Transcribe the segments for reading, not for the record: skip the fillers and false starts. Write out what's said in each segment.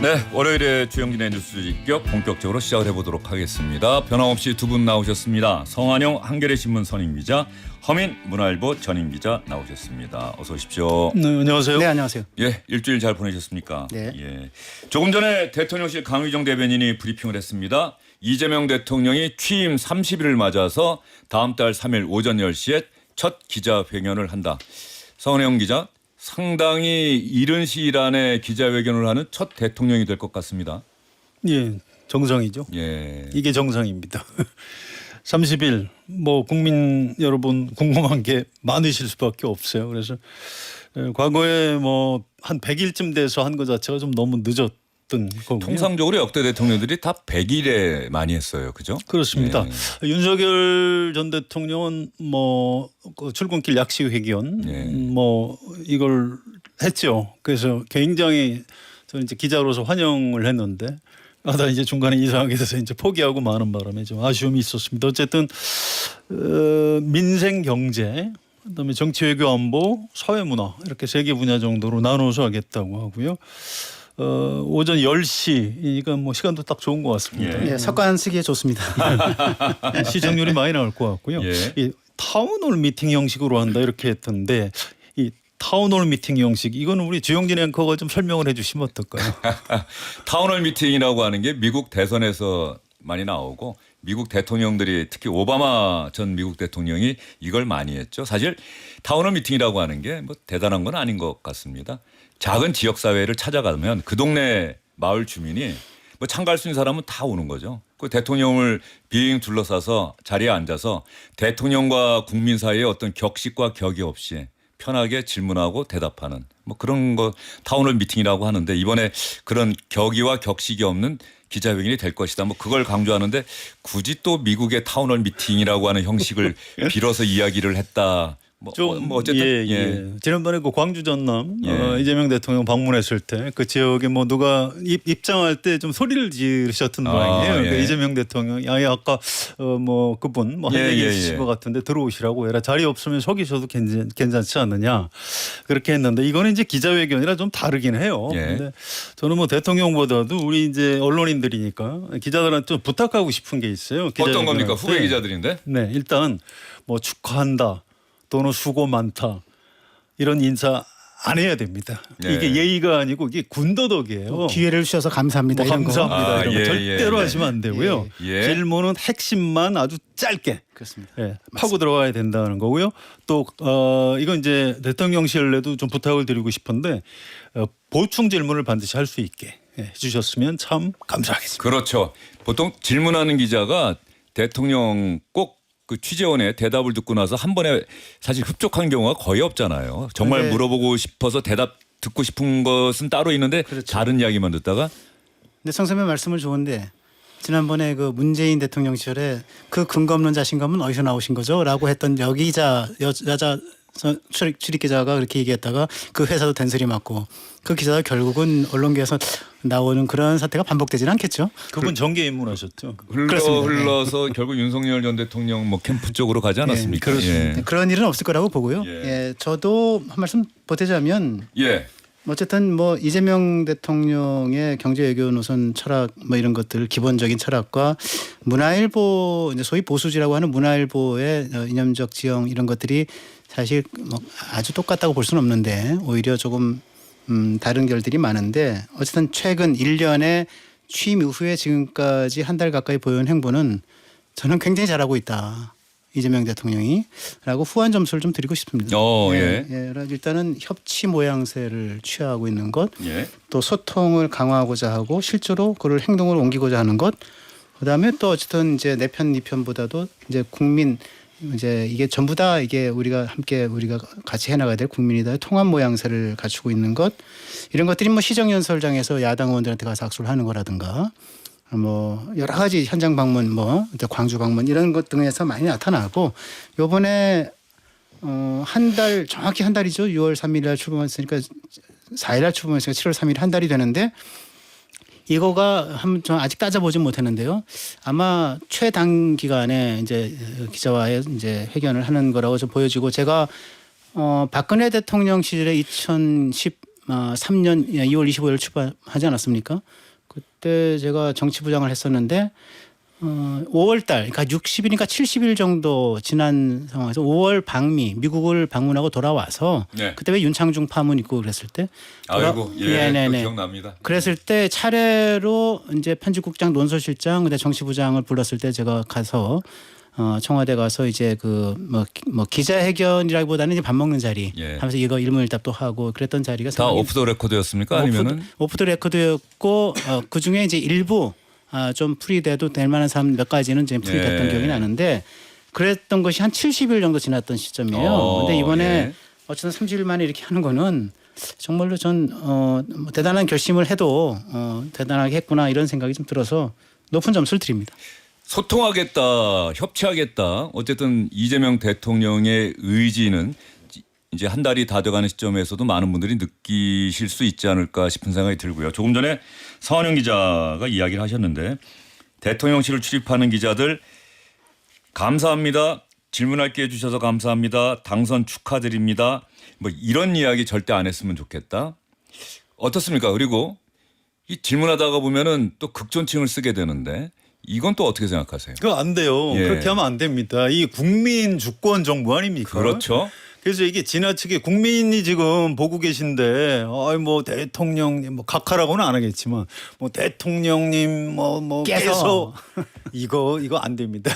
네, 월요일에 주영진의 뉴스 직격 본격적으로 시작을 해보도록 하겠습니다. 변함없이 두 분 나오셨습니다. 성한용 한겨레신문 선임기자, 허민 문화일보 전임기자 나오셨습니다. 어서 오십시오. 네, 안녕하세요. 네, 안녕하세요. 예, 일주일 잘 보내셨습니까? 네. 예. 조금 전에 대통령실 강의정 대변인이 브리핑을 했습니다. 이재명 대통령이 취임 30일을 맞아서 다음 달 3일 오전 10시에 첫 기자회견을 한다. 성한용 기자, 상당히 이른 시일 안에 기자회견을 하는 첫 대통령이 될 것 같습니다. 예, 정상이죠. 예. 이게 정상입니다. 30일 뭐 국민 여러분 궁금한 게 많으실 수밖에 없어요. 그래서 과거에 뭐 한 100일쯤 돼서 한 것 자체가 좀 너무 늦었던 거고요. 통상적으로 역대 대통령들이 다 100일에 많이 했어요. 그죠? 그렇습니다. 예. 윤석열 전 대통령은 뭐 그 출근길 약식 회견 예. 뭐 이걸 했죠. 그래서 굉장히 저는 이제 기자로서 환영을 했는데 하다 이제 중간에 이상하게 돼서 이제 포기하고 마는 바람에 좀 아쉬움이 있었습니다. 어쨌든 민생 경제, 그다음에 정치 외교 안보, 사회 문화 이렇게 세 개 분야 정도로 나눠서 하겠다고 하고요. 오전 10시니까 뭐 시간도 딱 좋은 것 같습니다. 예, 석관 쓰기에 좋습니다. 시청률이 많이 나올 것 같고요. 예. 이 타운홀 미팅 형식으로 한다 이렇게 했던데 이 타운홀 미팅 형식 이거는 우리 주영진 앵커가 좀 설명을 해주시면 어떨까요? 타운홀 미팅이라고 하는 게 미국 대선에서 많이 나오고 미국 대통령들이 특히 오바마 전 미국 대통령이 이걸 많이 했죠. 사실 타운홀 미팅이라고 하는 게 뭐 대단한 건 아닌 것 같습니다. 작은 지역 사회를 찾아가면 그 동네 마을 주민이 뭐 참가할 수 있는 사람은 다 오는 거죠. 그 대통령을 빙 둘러싸서 자리에 앉아서 대통령과 국민 사이에 어떤 격식과 격이 없이 편하게 질문하고 대답하는 뭐 그런 거 타운홀 미팅이라고 하는데 이번에 그런 격의와 격식이 없는 기자회견이 될 것이다. 뭐 그걸 강조하는데 굳이 또 미국의 타운홀 미팅이라고 하는 형식을 빌어서 이야기를 했다. 뭐 어쨌든 예. 지난번에 그 광주 전남 예. 이재명 대통령 방문했을 때 그 지역에 뭐 누가 입장할 때 좀 소리를 지르셨던 모양이에요. 예. 그러니까 이재명 대통령이 아까 뭐 그분 뭐 한 얘기 있으신 것 같은데 들어오시라고 해라. 자리 없으면 서 계셔도 괜찮지 않느냐 그렇게 했는데 이거는 이제 기자회견이라 좀 다르긴 해요. 예. 근데 저는 뭐 대통령보다도 우리 이제 언론인들이니까 기자들한테 좀 부탁하고 싶은 게 있어요. 어떤 겁니까? 기자회견할 후배 때. 기자들인데? 네, 일단 뭐 축하한다 또는 수고 많다 이런 인사 안 해야 됩니다. 네. 이게 예의가 아니고 이게 군더더기예요. 기회를 주셔서 감사합니다. 뭐 이런 거. 감사합니다. 이런 거 예, 절대로 예. 하시면 안 되고요. 예. 질문은 핵심만 아주 짧게 그렇습니다. 파고 들어가야 된다는 거고요. 또 이건 이제 대통령실에도 좀 부탁을 드리고 싶은데 보충 질문을 반드시 할 수 있게 해주셨으면 참 감사하겠습니다. 그렇죠. 보통 질문하는 기자가 대통령 꼭 그 취재원의 대답을 듣고 나서 한 번에 사실 흡족한 경우가 거의 없잖아요. 정말 네. 물어보고 싶어서 대답 듣고 싶은 것은 따로 있는데 그렇죠. 다른 이야기만 듣다가 근데 성 선배 말씀은 좋은데 지난번에 그 문재인 대통령 시절에 그 근거 없는 자신감은 어디서 나오신 거죠?라고 했던 여자 출입 기자가 그렇게 얘기했다가 그 회사도 된소리 맞고 그 기자가 결국은 언론계에서 나오는 그런 사태가 반복되지는 않겠죠. 그분 정계 입문하셨죠. 흘러서 결국 윤석열 전 대통령 뭐 캠프 쪽으로 가지 않았습니까? 그렇습니다. 네, 그런 일은 없을 거라고 보고요. 예. 예, 저도 한 말씀 보태자면 예. 어쨌든 뭐 이재명 대통령의 경제 외교 노선 철학 뭐 이런 것들 기본적인 철학과 문화일보 이제 소위 보수지라고 하는 문화일보의 이념적 지형 이런 것들이 사실 뭐 아주 똑같다고 볼 수는 없는데 오히려 조금 다른 결들이 많은데 어쨌든 최근 1년에 취임 이후에 지금까지 한 달 가까이 보여온 행보는 저는 굉장히 잘하고 있다. 이재명 대통령이 라고 후한 점수를 좀 드리고 싶습니다. 예. 일단은 협치 모양새를 취하고 있는 것, 예. 또 소통을 강화하고자 하고 실제로 그걸 행동으로 옮기고자 하는 것, 그다음에 또 어쨌든 이제 내 편, 네 편보다도 이제 국민 이제 이게 전부 다 이게 우리가 함께 우리가 같이 해나가야 될 국민이다 통합 모양새를 갖추고 있는 것 이런 것들이 뭐 시정연설장에서 야당 의원들한테 가서 악수를 하는 거라든가 뭐 여러 가지 현장 방문 뭐 광주 방문 이런 것 등에서 많이 나타나고 요번에 한 달 정확히 한 달이죠. 6월 3일 날 출범했으니까 4일 날 출범했으니까 7월 3일 한 달이 되는데 이거가 좀 아직 따져보진 못했는데요. 아마 최단기간에 이제 기자와의 이제 회견을 하는 거라고 좀 보여지고 제가 박근혜 대통령 시절에 2010 3년 2월 25일 출발하지 않았습니까? 그때 제가 정치부장을 했었는데 5월 달, 그러니까 60일이니까 70일 정도 지난 상황에서 5월 미국을 방문하고 돌아와서 네. 그때 왜 윤창중 파문 있고 그랬을 때 아이고 예, 또 네네네. 기억납니다. 그랬을 때 차례로 이제 편집국장, 논설실장, 그다음 정치부장을 불렀을 때 제가 가서 청와대 가서 이제 그 뭐 기자회견이라기보다는 이제 밥 먹는 자리 예. 하면서 이거 일문일답도 하고 그랬던 자리가 다 상당히 오프 더 레코드였습니까? 아니면은 오프 더 레코드였고 그 중에 이제 일부 좀 풀이돼도 될 만한 사람 몇 가지는 이제 풀이됐던 예. 기억이 나는데 그랬던 것이 한 70일 정도 지났던 시점이에요. 근데 이번에 예. 어쨌든 30일 만에 이렇게 하는 거는 정말로 전 뭐 대단한 결심을 해도 대단하게 했구나 이런 생각이 좀 들어서 높은 점수를 드립니다. 소통하겠다, 협치하겠다. 어쨌든 이재명 대통령의 의지는 이제 한 달이 다 돼가는 시점에서도 많은 분들이 느끼실 수 있지 않을까 싶은 생각이 들고요. 조금 전에 서한영 기자가 이야기를 하셨는데 대통령실을 출입하는 기자들 감사합니다. 질문할 기회 주셔서 감사합니다. 당선 축하드립니다. 뭐 이런 이야기 절대 안 했으면 좋겠다. 어떻습니까? 그리고 이 질문하다가 보면은 또 극존칭을 쓰게 되는데 이건 또 어떻게 생각하세요? 그거 안 돼요. 예. 그렇게 하면 안 됩니다. 이 국민 주권 정부 아닙니까? 그렇죠. 그래서 이게 지나치게 국민이 지금 보고 계신데, 뭐 대통령님, 뭐 각하라고는 안 하겠지만, 뭐 대통령님, 뭐 깨서 이거 안 됩니다.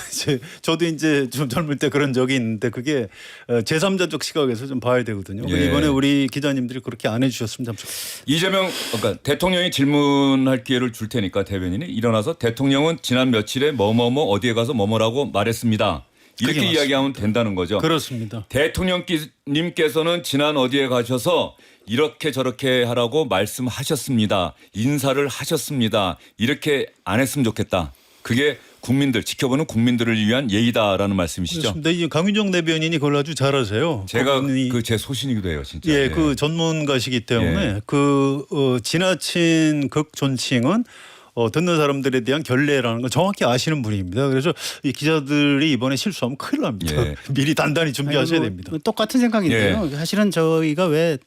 저도 이제 좀 젊을 때 그런 적이 있는데 그게 제3자적 시각에서 좀 봐야 되거든요. 예. 이번에 우리 기자님들이 그렇게 안 해주셨으면 참 좋겠습니다. 이재명 그러니까 대통령이 질문할 기회를 줄 테니까 대변인이 일어나서 대통령은 지난 며칠에 뭐뭐뭐 어디에 가서 뭐뭐라고 말했습니다. 이렇게 그게 이야기하면 된다는 거죠. 그렇습니다. 대통령님께서는 지난 어디에 가셔서 이렇게 저렇게 하라고 말씀하셨습니다. 인사를 하셨습니다. 이렇게 안 했으면 좋겠다. 그게 국민들 지켜보는 국민들을 위한 예의다라는 말씀이시죠. 그렇습니다. 이 강윤정 대변인이 그걸 아주 잘하세요. 제가 그분이 그 제 소신이기도 해요, 진짜. 예, 그 전문가시기 때문에 예. 지나친 극존칭은 듣는 사람들에 대한 결례라는 걸 정확히 아시는 분입니다. 그래서 이 기자들이 이번에 실수하면 큰일 납니다. 예. 미리 단단히 준비하셔야 아니, 됩니다. 똑같은 생각인데요. 사실은 저희가 왜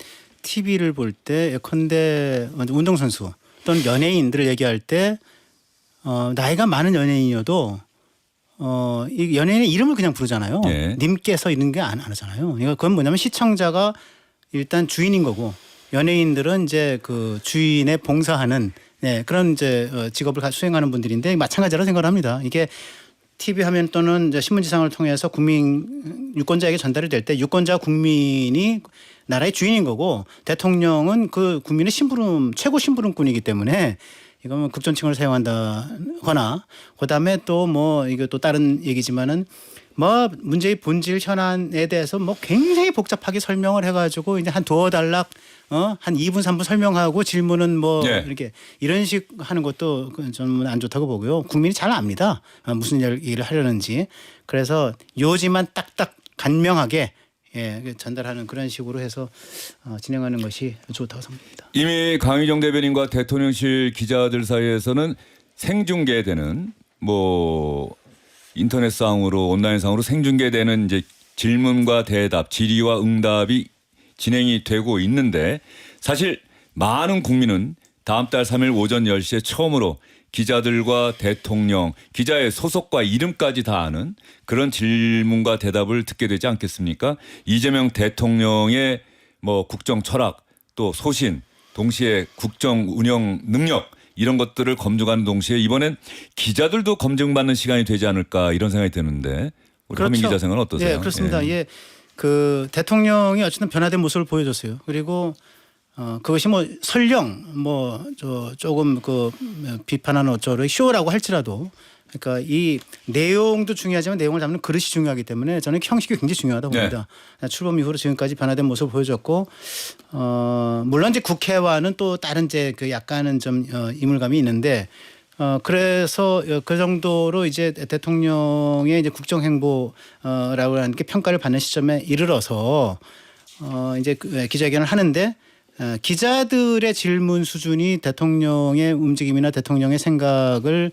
TV를 볼 때 예컨대 운동선수 또는 연예인들을 얘기할 때 나이가 많은 연예인이어도 이 연예인의 이름을 그냥 부르잖아요. 예. 님께서 이런 게 안 하잖아요. 그러니까 그건 뭐냐면 시청자가 일단 주인인 거고 연예인들은 이제 그 주인에 봉사하는 그런 이제 직업을 수행하는 분들인데 마찬가지라고 생각을 합니다. 이게 TV 화면 또는 이제 신문지상을 통해서 국민 유권자에게 전달이 될 때 유권자 국민이 나라의 주인인 거고 대통령은 그 국민의 심부름 최고 심부름꾼이기 때문에 이거는 극존칭을 사용한다거나 그다음에 또 뭐 이거 또 다른 얘기지만은 뭐 문제의 본질 현안에 대해서 뭐 굉장히 복잡하게 설명을 해가지고 이제 한 두어 달락 한 2분 3분 설명하고 질문은 뭐 예. 이렇게 이런 식 하는 것도 저는 안 좋다고 보고요. 국민이 잘 압니다. 무슨 얘기를 하려는지. 그래서 요지만 딱딱 간명하게 전달하는 그런 식으로 해서 진행하는 것이 좋다고 생각합니다. 이미 강희정 대변인과 대통령실 기자들 사이에서는 생중계되는 뭐 인터넷상으로 온라인상으로 생중계되는 이제 질문과 대답, 질의와 응답이 진행이 되고 있는데 사실 많은 국민은 다음 달 3일 오전 10시에 처음으로 기자들과 대통령, 기자의 소속과 이름까지 다 아는 그런 질문과 대답을 듣게 되지 않겠습니까? 이재명 대통령의 뭐 국정 철학 또 소신, 동시에 국정 운영 능력 이런 것들을 검증하는 동시에 이번엔 기자들도 검증받는 시간이 되지 않을까 이런 생각이 드는데 우리 허민 기자 생각은 어떠세요? 네, 그렇습니다. 그 대통령이 어쨌든 변화된 모습을 보여줬어요. 그리고 그것이 뭐 설령 뭐 조금 그 비판하는 어쩌고 쇼라고 할지라도 그러니까 이 내용도 중요하지만 내용을 담는 그릇이 중요하기 때문에 저는 형식이 굉장히 중요하다고 봅니다. 출범 이후로 지금까지 변화된 모습을 보여줬고 물론 이제 국회와는 또 다른 이제 그 약간은 좀 이물감이 있는데 그래서 그 정도로 이제 대통령의 이제 국정행보라고 하는 게 평가를 받는 시점에 이르러서 이제 기자회견을 하는데 기자들의 질문 수준이 대통령의 움직임이나 대통령의 생각을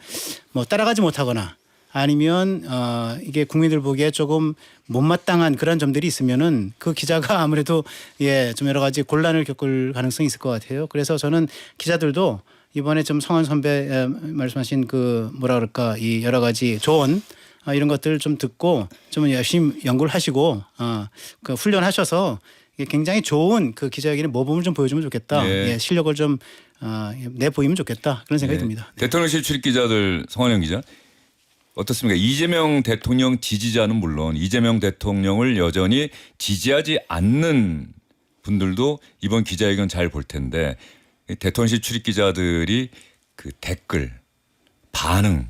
뭐 따라가지 못하거나 아니면 이게 국민들 보기에 조금 못마땅한 그런 점들이 있으면은 그 기자가 아무래도 좀 여러 가지 곤란을 겪을 가능성이 있을 것 같아요. 그래서 저는 기자들도 이번에 좀 성한 선배 말씀하신 그 뭐라 그럴까 이 여러 가지 조언 이런 것들 좀 듣고 좀 열심히 연구를 하시고 그 훈련하셔서 이게 굉장히 좋은 그 기자에게는 모범을 좀 보여주면 좋겠다. 예. 실력을 좀 내보이면 좋겠다. 그런 생각이 듭니다. 대통령실 출입 기자들 성환영 기자 어떻습니까? 이재명 대통령 지지자는 물론 이재명 대통령을 여전히 지지하지 않는 분들도 이번 기자회견 잘 볼 텐데 대통령실 출입 기자들이 그 댓글 반응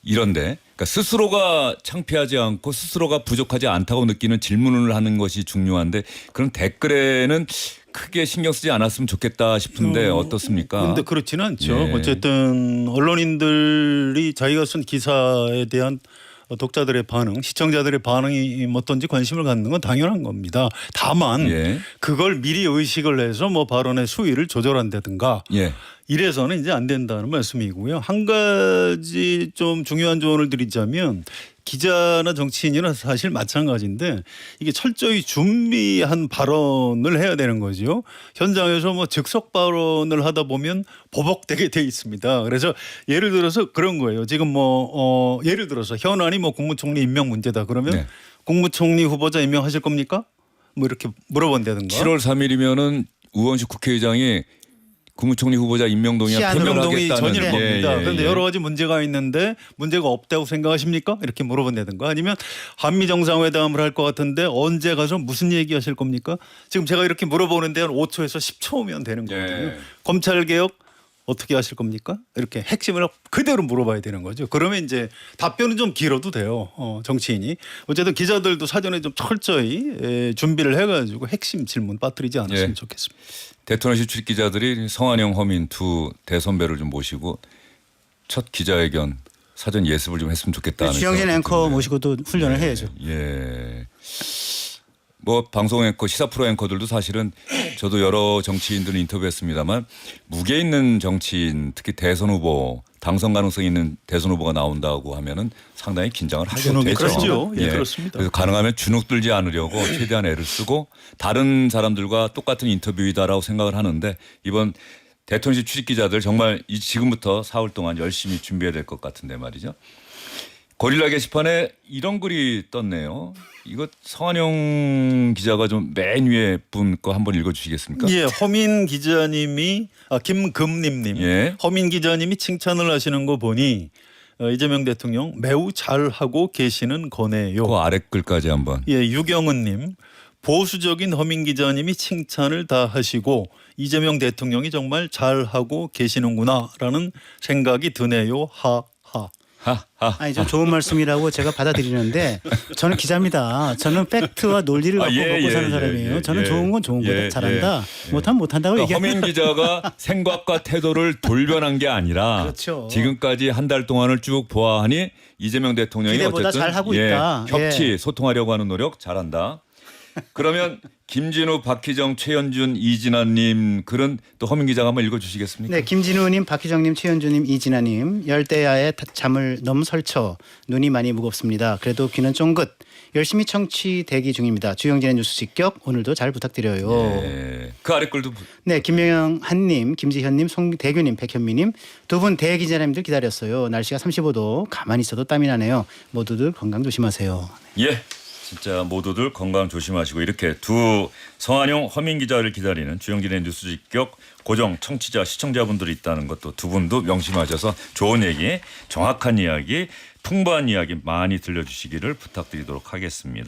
이런데 그러니까 스스로가 창피하지 않고 스스로가 부족하지 않다고 느끼는 질문을 하는 것이 중요한데 그런 댓글에는 크게 신경 쓰지 않았으면 좋겠다 싶은데 어떻습니까? 그런데 그렇지는 않죠. 예. 어쨌든 언론인들이 자기가 쓴 기사에 대한 독자들의 반응, 시청자들의 반응이 어떤지 관심을 갖는 건 당연한 겁니다. 다만 예. 그걸 미리 의식을 해서 뭐 발언의 수위를 조절한다든가 예. 이래서는 이제 안 된다는 말씀이고요. 한 가지 좀 중요한 조언을 드리자면 기자나 정치인이나 사실 마찬가지인데 이게 철저히 준비한 발언을 해야 되는 거죠. 현장에서 뭐 즉석 발언을 하다 보면 보복되게 돼 있습니다. 그래서 예를 들어서 그런 거예요. 지금 뭐 예를 들어서 현안이 뭐 국무총리 임명 문제다 그러면 네. 국무총리 후보자 임명하실 겁니까? 뭐 이렇게 물어본다든가. 7월 3일이면은 우원식 국회의장이 국무총리 후보자 임명 동의안 시한으로 임명동의 표명하겠다는 전일 겁니다. 그런데 예. 여러 가지 문제가 있는데 문제가 없다고 생각하십니까? 이렇게 물어본다든가 아니면 한미 정상회담을 할 것 같은데 언제 가서 무슨 얘기하실 겁니까? 지금 제가 이렇게 물어보는데 한 5초에서 10초면 되는 거거든요. 예. 검찰개혁 어떻게 하실 겁니까? 이렇게 핵심을 그대로 물어봐야 되는 거죠. 그러면 이제 답변은 좀 길어도 돼요. 정치인이. 어쨌든 기자들도 사전에 좀 철저히 준비를 해가지고 핵심 질문 빠뜨리지 않았으면 예. 좋겠습니다. 대통령실 출입 기자들이 성환영, 허민 두 대선배를 좀 모시고 첫 기자회견 사전 예습을 좀 했으면 좋겠다는 주영진 생각이 앵커 드는데. 모시고도 훈련을 해야죠. 예. 뭐 방송 앵커, 시사 프로 앵커들도 사실은 저도 여러 정치인들 인터뷰했습니다만 무게 있는 정치인, 특히 대선 후보, 당선 가능성이 있는 대선 후보가 나온다고 하면은 상당히 긴장을 하게 주눅이 되죠. 그렇죠. 예, 그렇습니다. 그래서 가능하면 주눅 들지 않으려고 최대한 애를 쓰고 다른 사람들과 똑같은 인터뷰이다라고 생각을 하는데 이번 대통령실 출입 기자들 정말 지금부터 4월 동안 열심히 준비해야 될 것 같은데 말이죠. 고릴라 게시판에 이런 글이 떴네요. 이거 성환영 기자가 좀 맨 위에 분 거 한번 읽어주시겠습니까? 예, 허민 기자님이 김금림님, 예. 허민 기자님이 칭찬을 하시는 거 보니 이재명 대통령 매우 잘하고 계시는 거네요. 그 아래 글까지 한번. 예, 유경은님 보수적인 허민 기자님이 칭찬을 다 하시고 이재명 대통령이 정말 잘하고 계시는구나라는 생각이 드네요. 하하. 하하. 아니 좀 좋은 말씀이라고 제가 받아들이는데 저는 기자입니다. 저는 팩트와 논리를 갖고 먹고 사는 사람이에요. 저는 좋은 건 좋은 거다. 잘한다. 못하면 못한다고 그러니까 얘기하면 허민 기자가 생각과 태도를 돌변한 게 아니라 그렇죠. 지금까지 한 달 동안을 쭉 보아하니 이재명 대통령이 기대보다 어쨌든 잘하고 있다. 협치, 예. 소통하려고 하는 노력 잘한다. 그러면 김진우, 박희정, 최현준, 이진아님 글은 또 허민 기자가 한번 읽어주시겠습니까? 네, 김진우님, 박희정님, 최현주님, 이진아님 열대야에 잠을 너무 설쳐 눈이 많이 무겁습니다. 그래도 귀는 쫑긋 열심히 청취 대기 중입니다. 주영진의 뉴스 직격 오늘도 잘 부탁드려요. 네. 그 아래 글도 네, 김명영 한님, 김지현님, 송대규님, 백현미님 두 분 대기자님들 기다렸어요. 날씨가 35도 가만히 있어도 땀이 나네요. 모두들 건강 조심하세요. 예. 진짜 모두들 건강 조심하시고 이렇게 두 성환용, 허민 기자를 기다리는 주영진의 뉴스 직격 고정 청취자 시청자분들이 있다는 것도 두 분도 명심하셔서 좋은 얘기, 정확한 이야기, 풍부한 이야기 많이 들려주시기를 부탁드리도록 하겠습니다.